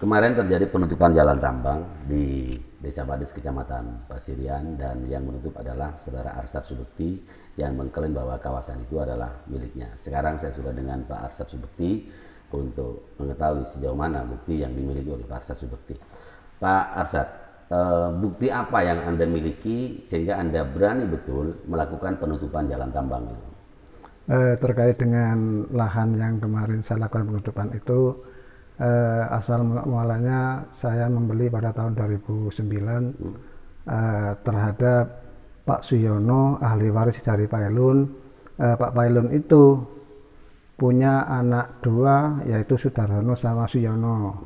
Kemarin terjadi penutupan jalan tambang di Desa Bades, Kecamatan Pasirian, dan yang menutup adalah Saudara Arsyad Subekti yang mengklaim bahwa kawasan itu adalah miliknya. Sekarang saya sudah dengan Pak Arsyad Subekti untuk mengetahui sejauh mana bukti yang dimiliki oleh Pak Arsyad Subekti. Pak Arsyad, bukti apa yang Anda miliki sehingga Anda berani betul melakukan penutupan jalan tambang itu? Terkait dengan lahan yang kemarin saya lakukan penutupan itu, asal mulanya saya membeli pada tahun 2009 terhadap Pak Suyono, ahli waris dari Pailun. Pak Pailun itu punya anak dua, yaitu Sudarsono sama Suyono.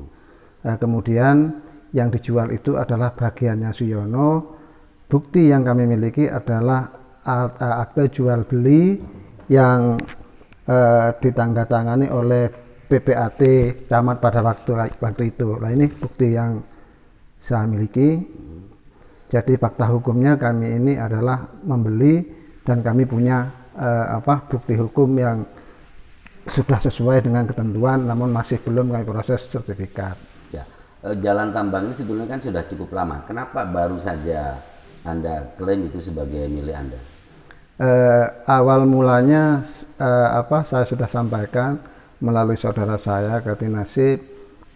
Kemudian yang dijual itu adalah bagiannya Suyono. Bukti yang kami miliki adalah akte jual beli yang ditandatangani oleh PPAT camat pada waktu itu. Nah, ini bukti yang saya miliki. Jadi fakta hukumnya kami ini adalah membeli dan kami punya bukti hukum yang sudah sesuai dengan ketentuan, namun masih belum kami proses sertifikat. Ya, jalan tambang ini sebetulnya kan sudah cukup lama. Kenapa baru saja Anda klaim itu sebagai milik Anda? Awal mulanya saya sudah sampaikan melalui saudara saya Karti Nasib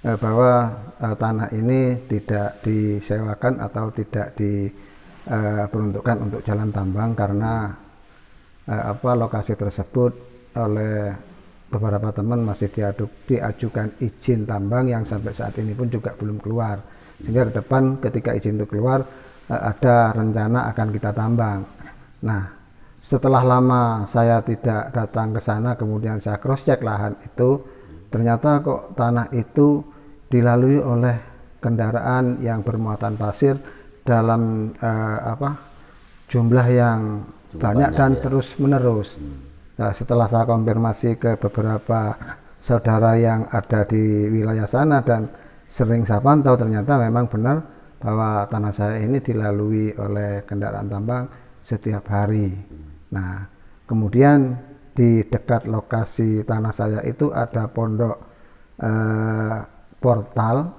bahwa tanah ini tidak disewakan atau tidak diperuntukkan untuk jalan tambang karena lokasi tersebut oleh beberapa teman masih diajukan izin tambang yang sampai saat ini pun juga belum keluar, sehingga ke depan ketika izin itu keluar ada rencana akan kita tambang. Nah, setelah lama saya tidak datang ke sana, kemudian saya cross check lahan itu, ternyata kok tanah itu dilalui oleh kendaraan yang bermuatan pasir dalam jumlah yang banyak dan ya, terus menerus. Nah, setelah saya konfirmasi ke beberapa saudara yang ada di wilayah sana dan sering saya pantau, ternyata memang benar bahwa tanah saya ini dilalui oleh kendaraan tambang setiap hari. Nah, kemudian di dekat lokasi tanah saya itu ada pondok portal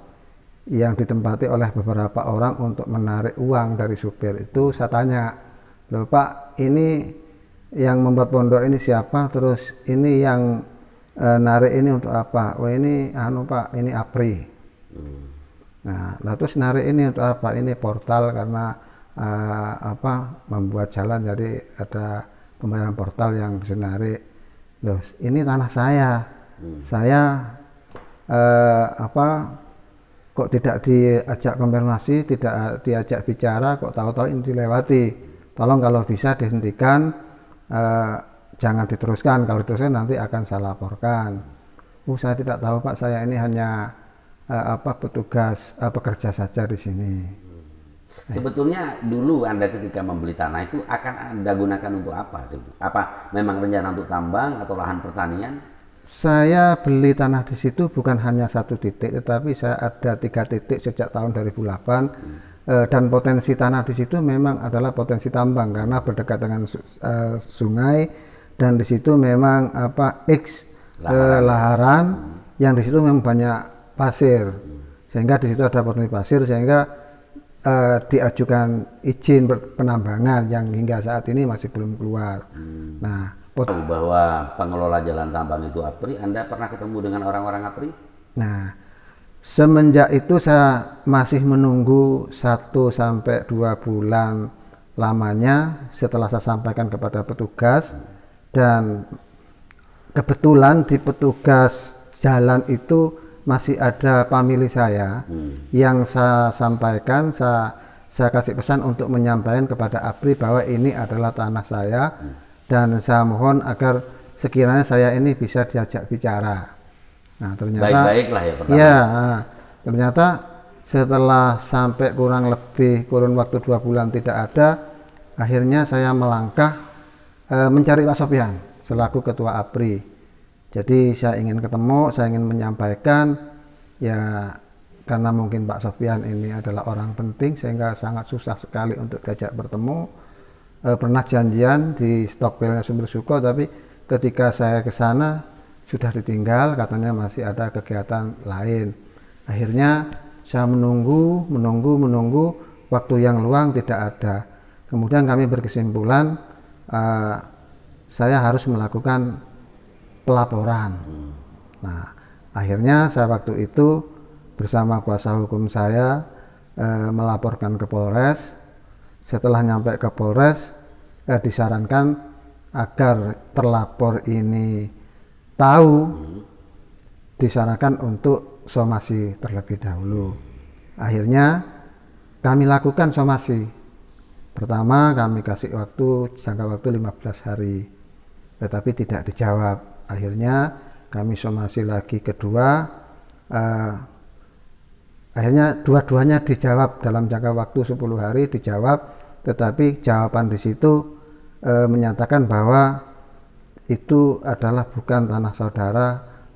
yang ditempati oleh beberapa orang untuk menarik uang dari supir. Itu saya tanya, loh Pak, ini yang membuat pondok ini siapa? Terus ini yang narik ini untuk apa? Oh ini Pak, ini APRI. Nah, terus narik ini untuk apa? Ini portal karena membuat jalan, jadi ada pembayaran portal yang bisa narik. Loh, ini tanah saya. Saya kok tidak diajak konfirmasi, tidak diajak bicara, kok tahu-tahu ini dilewati. Tolong kalau bisa dihentikan, jangan diteruskan. Kalau diteruskan nanti akan saya laporkan. Saya tidak tahu Pak, saya ini hanya petugas pekerja saja di sini. Sebetulnya dulu Anda ketika membeli tanah itu akan Anda gunakan untuk apa? Apa memang rencana untuk tambang atau lahan pertanian? Saya beli tanah di situ bukan hanya satu titik, tetapi saya ada 3 titik sejak tahun 2008. Dan potensi tanah di situ memang adalah potensi tambang karena berdekat dengan sungai, dan di situ memang laharan yang di situ memang banyak pasir, sehingga di situ ada potensi pasir, sehingga diajukan izin penambangan yang hingga saat ini masih belum keluar. Nah, bahwa pengelola jalan tambang itu APRI, Anda pernah ketemu dengan orang-orang APRI? Nah, semenjak itu saya masih menunggu 1-2 bulan lamanya setelah saya sampaikan kepada petugas, dan kebetulan di petugas jalan itu masih ada pamili saya yang saya sampaikan, saya kasih pesan untuk menyampaikan kepada APRI bahwa ini adalah tanah saya, dan saya mohon agar sekiranya saya ini bisa diajak bicara. Nah, ternyata baik-baiklah ya pertama. Ya, ternyata setelah sampai kurun waktu 2 bulan tidak ada, akhirnya saya melangkah mencari Pak Sofyan selaku ketua APRI. Jadi saya ingin ketemu, saya ingin menyampaikan, ya karena mungkin Pak Sofyan ini adalah orang penting sehingga sangat susah sekali untuk diajak bertemu. Pernah janjian di Stokpilnya Sumber Suko, tapi ketika saya ke sana sudah ditinggal, katanya masih ada kegiatan lain. Akhirnya saya menunggu, waktu yang luang tidak ada. Kemudian kami berkesimpulan saya harus melakukan pelaporan. Nah, akhirnya saya waktu itu bersama kuasa hukum saya melaporkan ke Polres. Setelah nyampe ke Polres, disarankan agar terlapor ini tahu, disarankan untuk somasi terlebih dahulu. Akhirnya kami lakukan somasi. Pertama kami kasih jangka waktu 15 hari, tetapi tidak dijawab. Akhirnya kami somasi lagi kedua, akhirnya dua-duanya dijawab dalam jangka waktu 10 hari dijawab, tetapi jawaban di situ menyatakan bahwa itu adalah bukan tanah saudara,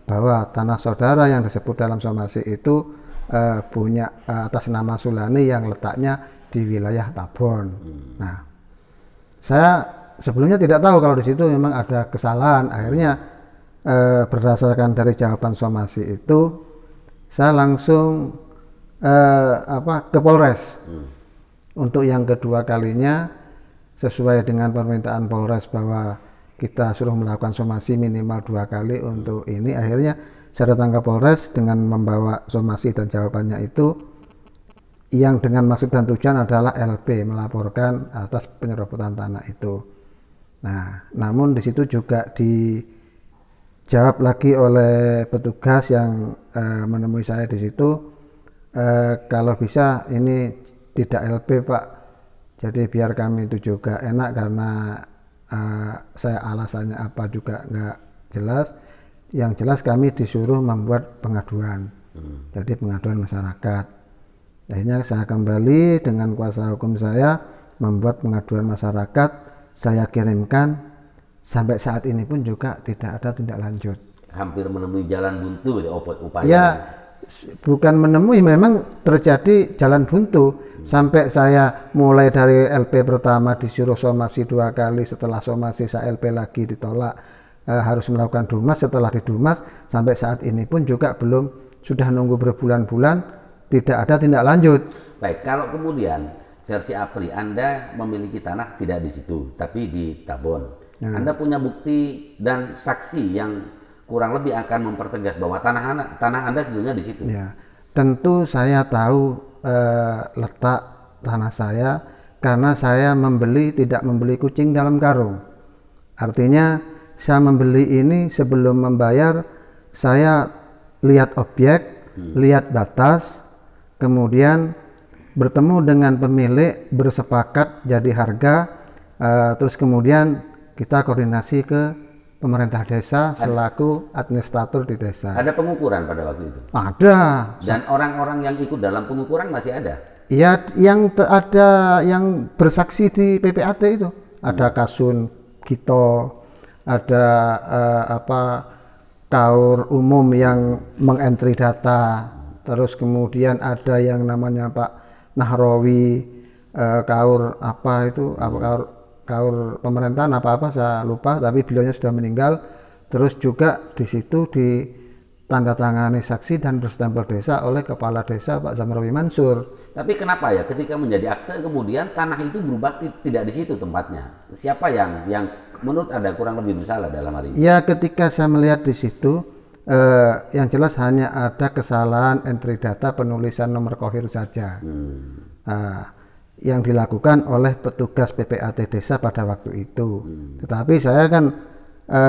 bahwa tanah saudara yang disebut dalam somasi itu punya atas nama Sulani yang letaknya di wilayah Tabon. Nah, saya sebelumnya tidak tahu kalau di situ memang ada kesalahan. Akhirnya berdasarkan dari jawaban somasi itu, saya langsung ke Polres. Untuk yang kedua kalinya, sesuai dengan permintaan Polres bahwa kita suruh melakukan somasi minimal 2 kali untuk ini, akhirnya saya datang ke Polres dengan membawa somasi dan jawabannya itu, yang dengan maksud dan tujuan adalah LP, melaporkan atas penyerobotan tanah itu. Nah, namun di situ juga dijawab lagi oleh petugas yang menemui saya di situ, kalau bisa ini tidak LP Pak, jadi biar kami itu juga enak, karena saya alasannya apa juga nggak jelas. Yang jelas kami disuruh membuat pengaduan, jadi pengaduan masyarakat. Akhirnya saya kembali dengan kuasa hukum saya membuat pengaduan masyarakat, saya kirimkan, sampai saat ini pun juga tidak ada tindak lanjut. Hampir menemui jalan buntu upaya. Ya, bukan menemui, memang terjadi jalan buntu. Sampai saya mulai dari LP pertama disuruh somasi 2 kali, setelah somasi saya LP lagi ditolak, harus melakukan dumas. Setelah didumas sampai saat ini pun juga belum, sudah nunggu berbulan-bulan tidak ada tindak lanjut. Baik, kalau kemudian versi APRI Anda memiliki tanah tidak di situ tapi di Tabon, Anda punya bukti dan saksi yang kurang lebih akan mempertegas bahwa tanah Anda sebetulnya di situ. Ya, tentu saya tahu letak tanah saya karena saya tidak membeli kucing dalam karung. Artinya saya membeli ini sebelum membayar, saya lihat objek, lihat batas, kemudian bertemu dengan pemilik, bersepakat jadi harga, terus kemudian kita koordinasi ke pemerintah desa selaku administrator di desa. Ada pengukuran pada waktu itu? Ada. Dan orang-orang yang ikut dalam pengukuran masih ada? Ya, ada yang bersaksi di PPAT itu. Ada Kasun Gito, ada Kaur Umum yang mengentri data. Terus kemudian ada yang namanya Pak Nahrawi, Kaur Kaur pemerintahan apa saya lupa, tapi beliaunya sudah meninggal. Terus juga di situ ditandatangani saksi dan berstempel desa oleh kepala desa Pak Zamrawi Mansur. Tapi kenapa ya ketika menjadi akte kemudian tanah itu berubah tidak di situ tempatnya? Siapa yang menurut Anda kurang lebih bersalah dalam hal ini? Ya, ketika saya melihat di situ, yang jelas hanya ada kesalahan entry data penulisan nomor kohir saja. Yang dilakukan oleh petugas PPAT desa pada waktu itu. Tetapi saya kan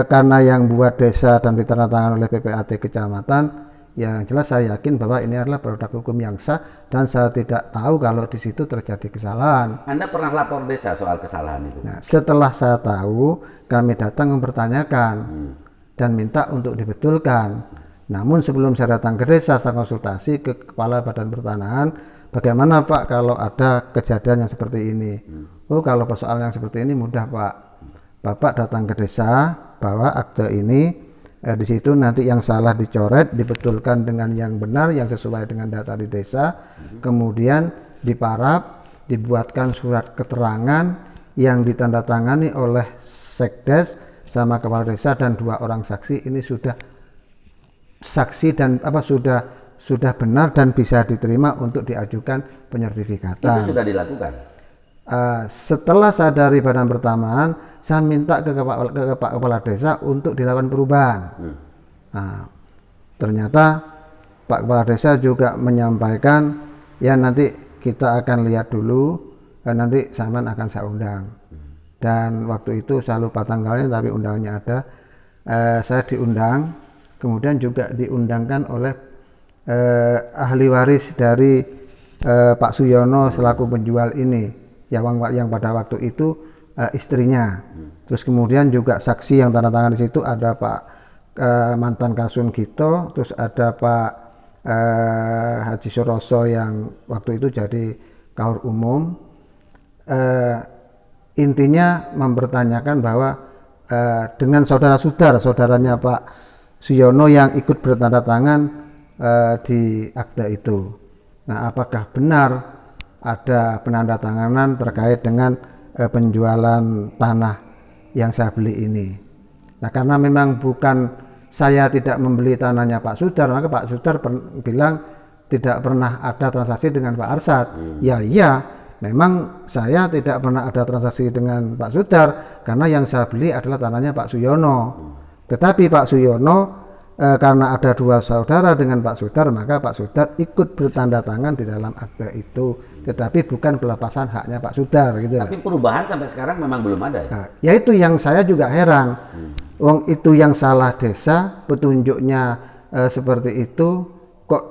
karena yang buat desa dan ditandatangani oleh PPAT kecamatan, yang jelas saya yakin bahwa ini adalah produk hukum yang sah dan saya tidak tahu kalau di situ terjadi kesalahan. Anda pernah lapor desa soal kesalahan itu? Nah, setelah saya tahu, kami datang mempertanyakan dan minta untuk dibetulkan. Namun sebelum saya datang ke desa, saya konsultasi ke Kepala Badan Pertanahan, bagaimana Pak kalau ada kejadian yang seperti ini? Oh, kalau persoalan yang seperti ini mudah Pak. Bapak datang ke desa, bawa akte ini, di situ nanti yang salah dicoret, dibetulkan dengan yang benar, yang sesuai dengan data di desa, kemudian diparap, dibuatkan surat keterangan yang ditandatangani oleh Sekdes sama kepala desa dan 2 orang saksi. Ini sudah saksi dan sudah sudah benar dan bisa diterima untuk diajukan penyertifikatan. Itu sudah dilakukan. Setelah saya dari Badan Pertanahan, saya minta ke Pak Kepala Desa untuk dilakukan perubahan. Nah, ternyata Pak Kepala Desa juga menyampaikan, ya nanti kita akan lihat dulu, dan nanti sampean akan saya undang. Dan waktu itu saya lupa tanggalnya, tapi undangannya ada. Saya diundang, kemudian juga diundangkan oleh ahli waris dari Pak Suyono selaku penjual ini, yang pada waktu itu istrinya. Terus kemudian juga saksi yang tanda tangan di situ ada Pak mantan Kasun Gito, terus ada Pak Haji Suroso yang waktu itu jadi kaur umum. Intinya mempertanyakan bahwa dengan saudaranya Pak Suyono yang ikut bertanda tangan di akta itu. Nah, apakah benar ada penandatanganan terkait dengan penjualan tanah yang saya beli ini? Nah, karena memang bukan saya tidak membeli tanahnya Pak Sudar, maka Pak Sudar bilang tidak pernah ada transaksi dengan Pak Arsad. Ya iya, memang saya tidak pernah ada transaksi dengan Pak Sudar karena yang saya beli adalah tanahnya Pak Suyono. Tetapi Pak Suyono karena ada dua saudara dengan Pak Sudar, maka Pak Sudar ikut bertanda tangan di dalam akte itu, tetapi bukan pelepasan haknya Pak Sudar gitu. Tapi perubahan sampai sekarang memang belum ada ya? Nah, ya itu yang saya juga heran. Wong itu yang salah desa, petunjuknya seperti itu, kok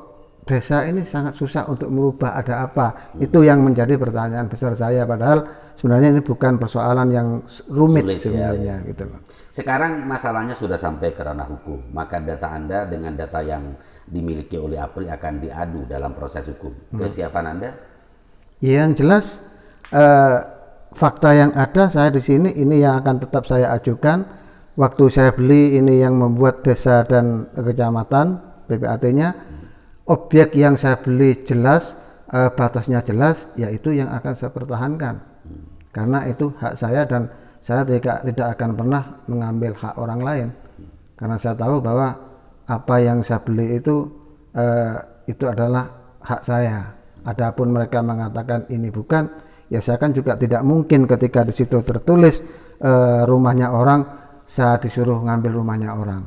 desa ini sangat susah untuk merubah, ada apa? Itu yang menjadi pertanyaan besar saya, padahal sebenarnya ini bukan persoalan yang rumit sebenarnya gitu loh. Sekarang masalahnya sudah sampai ke ranah hukum, maka data Anda dengan data yang dimiliki oleh APRI akan diadu dalam proses hukum. Kesiapan Anda? Yang jelas fakta yang ada saya di sini ini yang akan tetap saya ajukan. Waktu saya beli ini yang membuat desa dan kecamatan PPAT-nya, objek yang saya beli jelas, batasnya jelas, yaitu yang akan saya pertahankan. Karena itu hak saya dan saya tidak akan pernah mengambil hak orang lain, karena saya tahu bahwa apa yang saya beli itu adalah hak saya. Adapun mereka mengatakan ini bukan, ya saya kan juga tidak mungkin ketika di situ tertulis rumahnya orang, saya disuruh ngambil rumahnya orang.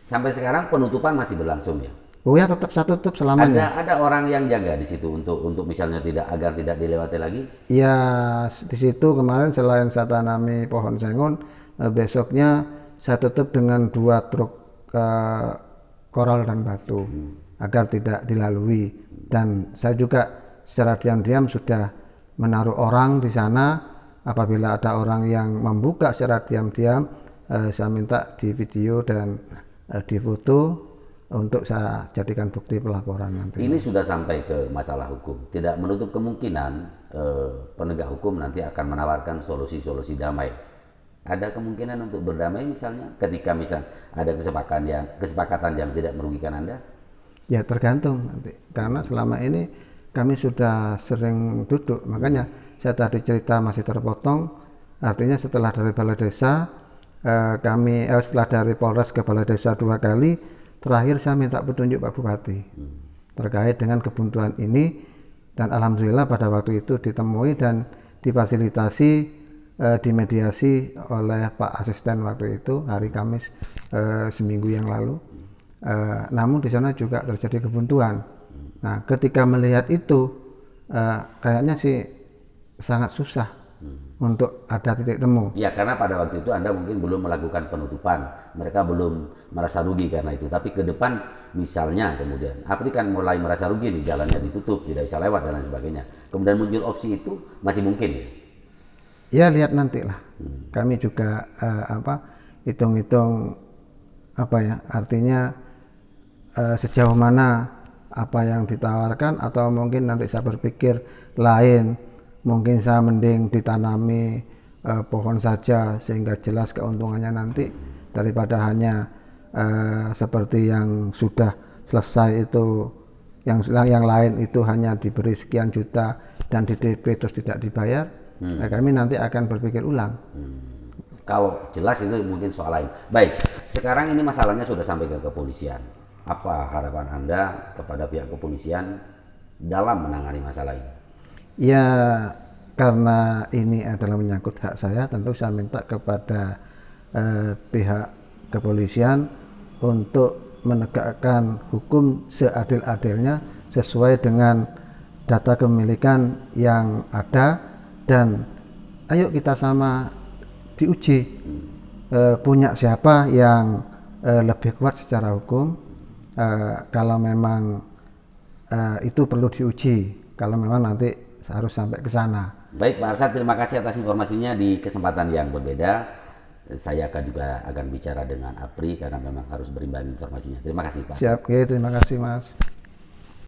Sampai sekarang penutupan masih berlangsung ya? Oh ya, tetap saya tutup selamanya. Ada orang yang jaga di situ untuk misalnya agar tidak dilewati lagi? Ya, di situ kemarin selain saya tanami pohon sengon, besoknya saya tutup dengan 2 truk koral dan batu agar tidak dilalui. Dan saya juga secara diam-diam sudah menaruh orang di sana. Apabila ada orang yang membuka secara diam-diam, saya minta di video dan difoto untuk saya jadikan bukti pelaporan nanti. Ini sudah sampai ke masalah hukum. Tidak menutup kemungkinan penegak hukum nanti akan menawarkan solusi-solusi damai. Ada kemungkinan untuk berdamai misalnya ketika ada kesepakatan yang tidak merugikan Anda? Ya tergantung nanti. Karena selama ini kami sudah sering duduk. Makanya saya tadi cerita masih terpotong. Artinya setelah dari Balai Desa, setelah dari Polres ke Balai Desa 2 kali, terakhir saya minta petunjuk Pak Bupati terkait dengan kebuntuan ini, dan alhamdulillah pada waktu itu ditemui dan difasilitasi, dimediasi oleh Pak Asisten waktu itu hari Kamis seminggu yang lalu. Namun di sana juga terjadi kebuntuan. Nah, ketika melihat itu kayaknya sih sangat susah untuk ada titik temu. Ya, karena pada waktu itu Anda mungkin belum melakukan penutupan, mereka belum merasa rugi karena itu. Tapi ke depan misalnya kemudian APRI kan mulai merasa rugi nih, jalannya ditutup, tidak bisa lewat dan lain sebagainya. Kemudian muncul opsi itu masih mungkin. Ya lihat nanti lah. Kami juga hitung-hitung artinya sejauh mana apa yang ditawarkan, atau mungkin nanti saya berpikir lain. Mungkin saya mending ditanami pohon saja sehingga jelas keuntungannya nanti, daripada hanya seperti yang sudah selesai itu, yang lain itu hanya diberi sekian juta dan di DP terus tidak dibayar. Nah, kami nanti akan berpikir ulang. Kalau jelas itu mungkin soal lain. Baik, sekarang ini masalahnya sudah sampai ke kepolisian. apa harapan Anda kepada pihak kepolisian dalam menangani masalah ini? Ya, karena ini adalah menyangkut hak saya, tentu saya minta kepada pihak kepolisian untuk menegakkan hukum seadil-adilnya sesuai dengan data kepemilikan yang ada, dan ayo kita sama diuji punya siapa yang lebih kuat secara hukum. Kalau memang itu perlu diuji, kalau memang nanti harus sampai ke sana. Baik Pak Arsyad, terima kasih atas informasinya. Di kesempatan yang berbeda saya akan bicara dengan APRI karena memang harus berimbang informasinya. Terima kasih Pak Arsyad. Siap, terima kasih Mas.